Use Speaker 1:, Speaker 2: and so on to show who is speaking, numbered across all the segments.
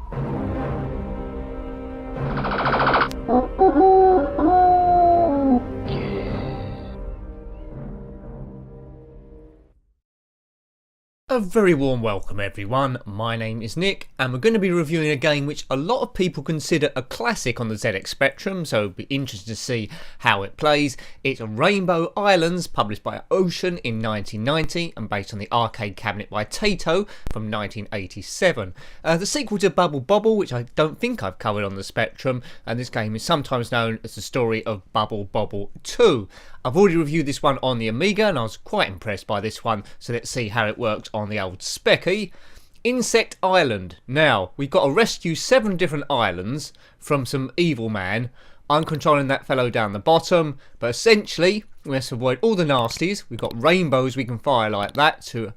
Speaker 1: A very warm welcome everyone, my name is Nick and we're going to be reviewing a game which a lot of people consider a classic on the ZX Spectrum, so it'll be interesting to see how it plays. It's RAINBOU Islands, published by Ocean in 1990 and based on the arcade cabinet by Taito from 1987. The sequel to BOBBLE, which I don't think I've covered on the Spectrum, and this game is sometimes known as the story of BOBBLE 2. I've already reviewed this one on the Amiga and I was quite impressed by this one, so let's see how it works on the old Specky. Insect Island. Now, we've got to rescue 7 different islands from some evil man. I'm controlling that fellow down the bottom, but essentially we have to avoid all the nasties. We've got rainbows we can fire like that to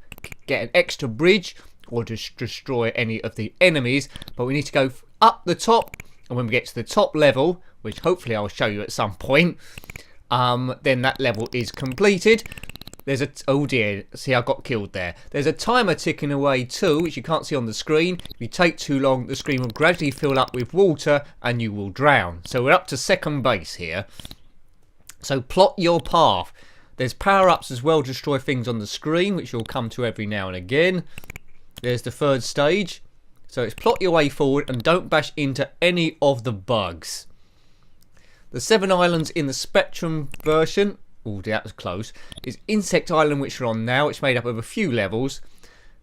Speaker 1: get an extra bridge or to destroy any of the enemies, but we need to go up the top, and when we get to the top level, which hopefully I'll show you at some point, then that level is completed. There's a, oh dear, see I got killed there. There's a timer ticking away too, which you can't see on the screen. If you take too long, the screen will gradually fill up with water and you will drown. So we're up to second base here. So plot your path. There's power-ups as well to destroy things on the screen, which you'll come to every now and again. There's the third stage. So it's plot your way forward and don't bash into any of the bugs. The 7 islands in the Spectrum version, oh that was close, is Insect Island, which we're on now, which is made up of a few levels.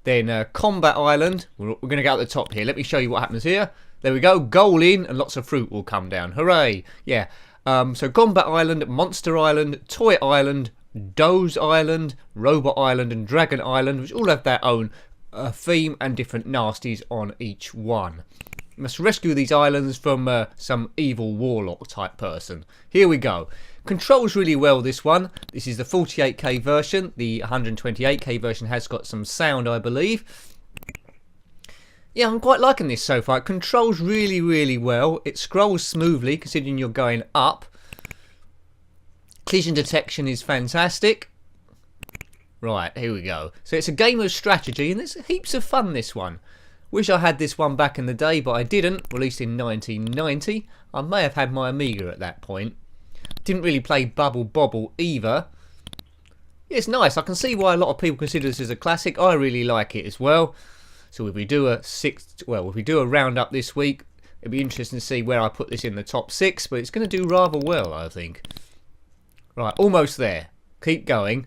Speaker 1: Then Combat Island, we're going to go at the top here. Let me show you what happens here. There we go, goal in and lots of fruit will come down. Hooray! Yeah, so Combat Island, Monster Island, Toy Island, Doze Island, Robot Island and Dragon Island, which all have their own theme and different nasties on each one. You must rescue these islands from some evil warlock type person. Here we go. Controls really well, this one. This is the 48K version. The 128K version has got some sound, I believe. Yeah, I'm quite liking this so far. It controls really, really well. It scrolls smoothly considering you're going up. Collision detection is fantastic. Right, here we go. So it's a game of strategy and there's heaps of fun, this one. Wish I had this one back in the day, but I didn't. Released in 1990. I may have had my Amiga at that point. Didn't really play BOBBLE either. It's nice. I can see why a lot of people consider this as a classic. I really like it as well. So if we do a roundup this week, it'd be interesting to see where I put this in the top 6. But it's going to do rather well, I think. Right, almost there. Keep going.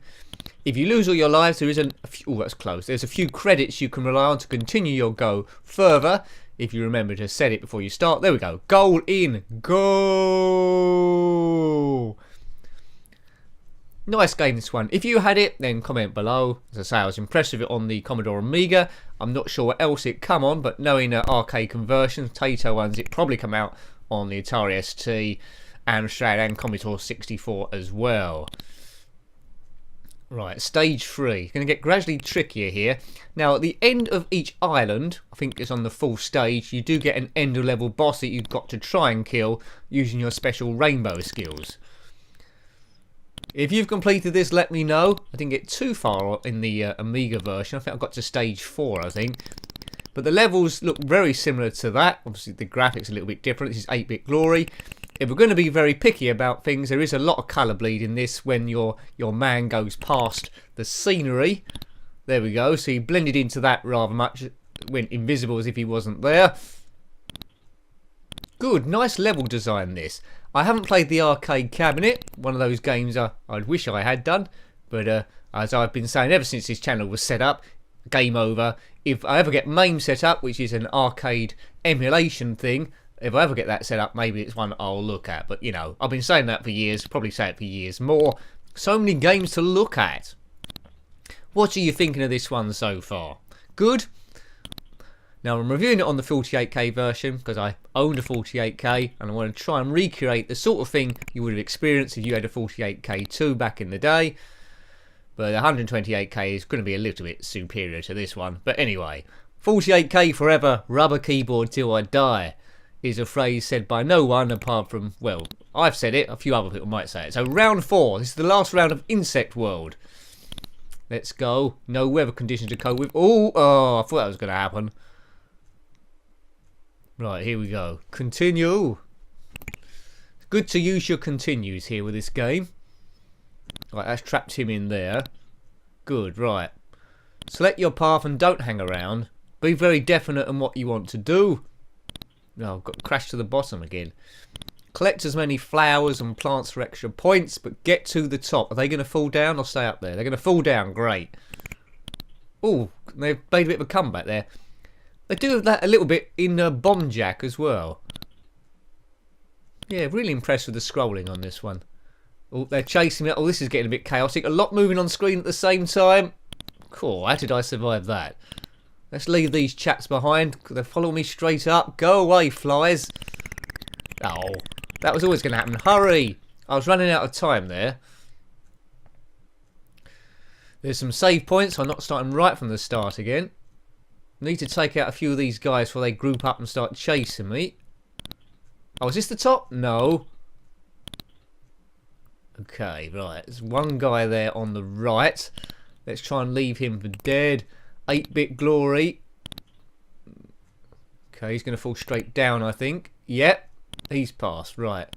Speaker 1: If you lose all your lives, there is a few, oh, that's close. There's a few credits you can rely on to continue your go further. If you remember to set it before you start. There we go. Goal in. Go! Nice game, this one. If you had it, then comment below. As I say, I was impressed with it on the Commodore Amiga. I'm not sure what else it come on, but knowing arcade conversions, Taito ones, it probably come out on the Atari ST, Amstrad and Commodore 64 as well. Right, stage 3. Going to get gradually trickier here. Now, at the end of each island, I think it's on the full stage, you do get an end of level boss that you've got to try and kill using your special rainbow skills. If you've completed this, let me know. I didn't get too far in the Amiga version. I think I got to stage 4, I think. But the levels look very similar to that. Obviously, the graphics are a little bit different. This is 8-bit glory. If we're going to be very picky about things, there is a lot of colour bleed in this when your man goes past the scenery. There we go. So he blended into that rather much. Went invisible as if he wasn't there. Good, nice level design this. I haven't played the arcade cabinet. One of those games I wish I had done. But as I've been saying ever since this channel was set up, game over. If I ever get MAME set up, which is an arcade emulation thing, if I ever get that set up, maybe it's one I'll look at. But, you know, I've been saying that for years. Probably say it for years more. So many games to look at. What are you thinking of this one so far? Good? Now, I'm reviewing it on the 48K version because I owned a 48K and I want to try and recreate the sort of thing you would have experienced if you had a 48K too back in the day. But 128K is going to be a little bit superior to this one. But anyway, 48K forever, rubber keyboard till I die, is a phrase said by no one apart from, well, I've said it, a few other people might say it. So round 4, this is the last round of Insect World. Let's go. No weather conditions to cope with. Oh, I thought that was going to happen. Right, here we go. Continue. It's good to use your continues here with this game. Right, that's trapped him in there. Good, right. Select your path and don't hang around. Be very definite in what you want to do. No, I've got crashed to the bottom again. Collect as many flowers and plants for extra points, but get to the top. Are they going to fall down or stay up there? They're going to fall down, great. Oh, they've made a bit of a comeback there. They do that a little bit in Bomb Jack as well. Yeah, really impressed with the scrolling on this one. Oh, they're chasing me. Oh, this is getting a bit chaotic. A lot moving on screen at the same time. Cool, how did I survive that? Let's leave these chaps behind. They're following me straight up. Go away, flies. Oh, that was always going to happen. Hurry! I was running out of time there. There's some save points. I'm not starting right from the start again. Need to take out a few of these guys before they group up and start chasing me. Oh, is this the top? No. Okay, right. There's one guy there on the right. Let's try and leave him for dead. 8-bit glory. Okay, he's going to fall straight down, I think. Yep, he's passed. Right.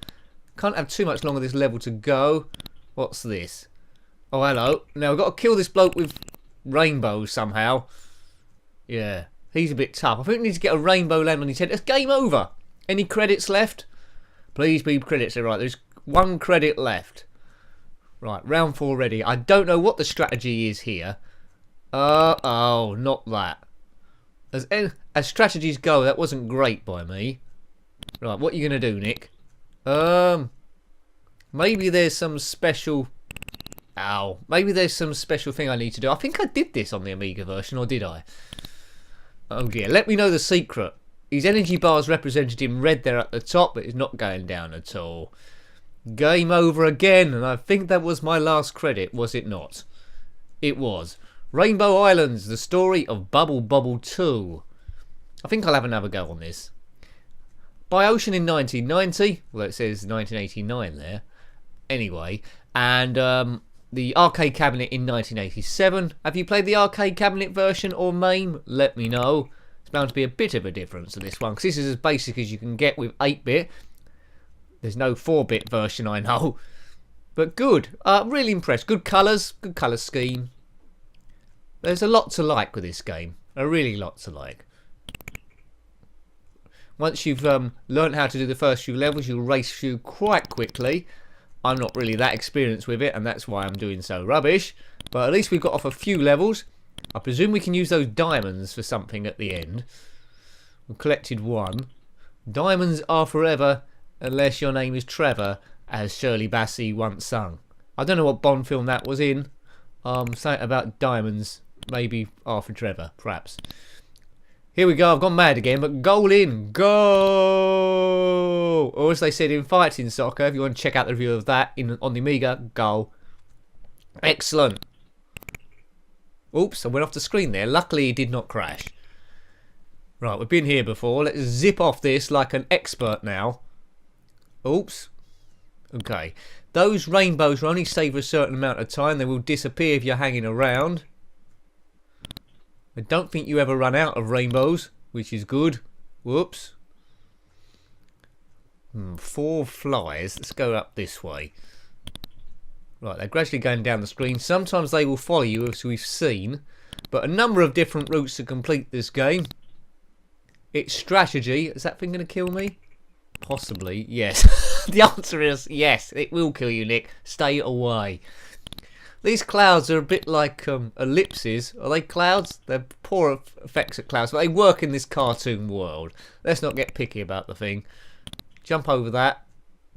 Speaker 1: Can't have too much longer this level to go. What's this? Oh, hello. Now, we've got to kill this bloke with rainbows somehow. Yeah, he's a bit tough. I think we need to get a rainbow land on his head. It's game over. Any credits left? Please be credits. Right, there's one credit left. Right, round 4 ready. I don't know what the strategy is here. Oh, not that. As strategies go, that wasn't great by me. Right, what are you going to do, Nick? Maybe there's some special... Ow. Maybe there's some special thing I need to do. I think I did this on the Amiga version, or did I? Oh dear, let me know the secret. His energy bar's represented in red there at the top, but it's not going down at all. Game over again, and I think that was my last credit, was it not? It was. Rainbow Islands, the story of Bobble 2. I think I'll have another go on this. By Ocean in 1990, well it says 1989 there. Anyway, and the arcade cabinet in 1987. Have you played the arcade cabinet version or MAME? Let me know. It's bound to be a bit of a difference to this one, because this is as basic as you can get with 8-bit. There's no 4-bit version, I know. But good. Really impressed. Good colours. Good colour scheme. There's a lot to like with this game. A really lot to like. Once you've learned how to do the first few levels, you'll race through quite quickly. I'm not really that experienced with it, and that's why I'm doing so rubbish. But at least we've got off a few levels. I presume we can use those diamonds for something at the end. We've collected 1. Diamonds are forever, unless your name is Trevor, as Shirley Bassey once sung. I don't know what Bond film that was in. Something about diamonds. Maybe Arthur Trevor, perhaps. Here we go. I've gone mad again, but goal in. Go! Or as they said in Fighting Soccer, if you want to check out the review of that on the Amiga, goal. Excellent. Oops, I went off the screen there. Luckily, it did not crash. Right, we've been here before. Let's zip off this like an expert now. Oops. Okay. Those rainbows will only stay for a certain amount of time. They will disappear if you're hanging around. I don't think you ever run out of rainbows, which is good. Whoops. 4 flies. Let's go up this way. Right, they're gradually going down the screen. Sometimes they will follow you, as we've seen. But a number of different routes to complete this game. It's strategy. Is that thing going to kill me? Possibly, yes. The answer is yes. It will kill you, Nick. Stay away. These clouds are a bit like ellipses. Are they clouds? They're poor effects at clouds, but they work in this cartoon world. Let's not get picky about the thing. Jump over that.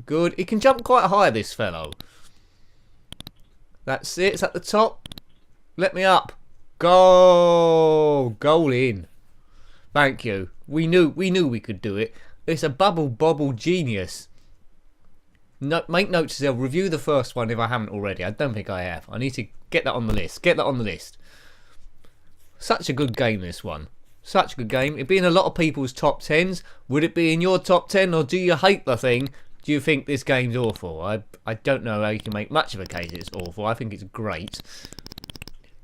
Speaker 1: Good. He can jump quite high, this fellow. That's it. It's at the top. Let me up. Go. Goal in. Thank you. We knew we could do it. It's a bobble genius. No, make notes as I'll review the first one if I haven't already. I don't think I have. I need to get that on the list. Get that on the list. Such a good game, this one. Such a good game. It'd be in a lot of people's top 10s. Would it be in your top 10, or do you hate the thing? Do you think this game's awful? I don't know how you can make much of a case it's awful. I think it's great.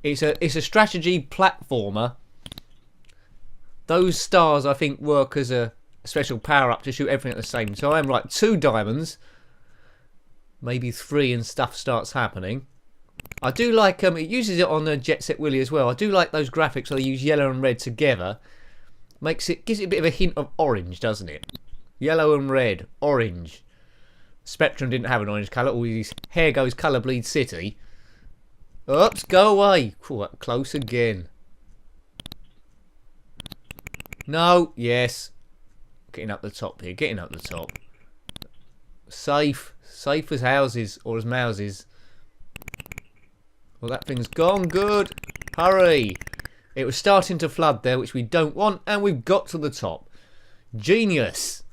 Speaker 1: It's a strategy platformer. Those stars, I think, work as a a special power up to shoot everything at the same time. Right, 2 diamonds. Maybe 3 and stuff starts happening. I do like, it uses it on the Jet Set Willy as well. I do like those graphics where they use yellow and red together. Gives it a bit of a hint of orange, doesn't it? Yellow and red, orange. Spectrum didn't have an orange colour. All his hair goes colour bleed city. Oops, go away. Ooh, close again. No, yes. Getting up the top here, getting up the top. Safe as houses or as mouses. Well, that thing's gone. Good. Hurry. It was starting to flood there, which we don't want, and we've got to the top. Genius.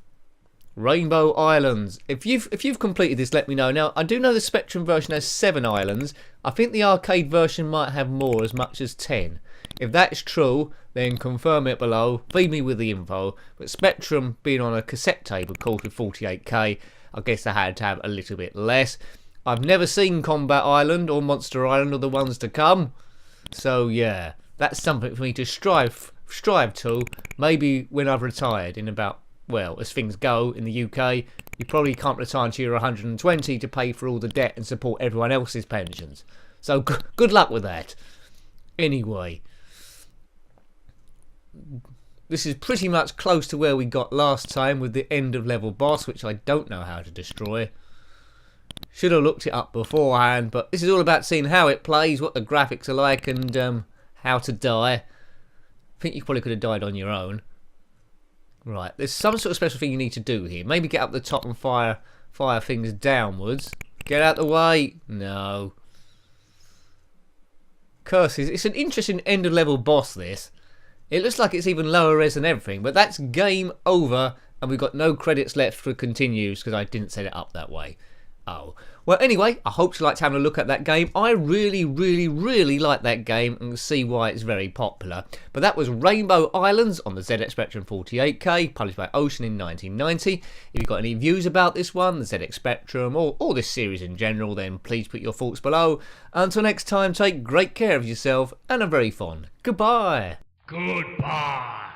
Speaker 1: Rainbow Islands. If you've completed this, let me know. Now, I do know the Spectrum version has 7 islands. I think the arcade version might have more, as much as 10. If that's true, then confirm it below. Feed me with the info. But Spectrum being on a cassette tape, of course, with 48K, I guess I had to have a little bit less. I've never seen Combat Island or Monster Island or the ones to come. So yeah, that's something for me to strive to. Maybe when I've retired in about, well, as things go in the UK, you probably can't retire until you're 120 to pay for all the debt and support everyone else's pensions. So good luck with that. Anyway, this is pretty much close to where we got last time with the end of level boss, which I don't know how to destroy. Should have looked it up beforehand, but this is all about seeing how it plays, what the graphics are like, and how to die. I think you probably could have died on your own. Right, there's some sort of special thing you need to do here. Maybe get up the top and fire things downwards. Get out the way. No. Curses. It's an interesting end of level boss, this. It looks like it's even lower res than everything, but that's game over, and we've got no credits left for continues because I didn't set it up that way. Oh. Well, anyway, I hope you liked having a look at that game. I really, really, really like that game and see why it's very popular. But that was Rainbow Islands on the ZX Spectrum 48K, published by Ocean in 1990. If you've got any views about this one, the ZX Spectrum, or this series in general, then please put your thoughts below. Until next time, take great care of yourself and a very fond goodbye.
Speaker 2: Goodbye.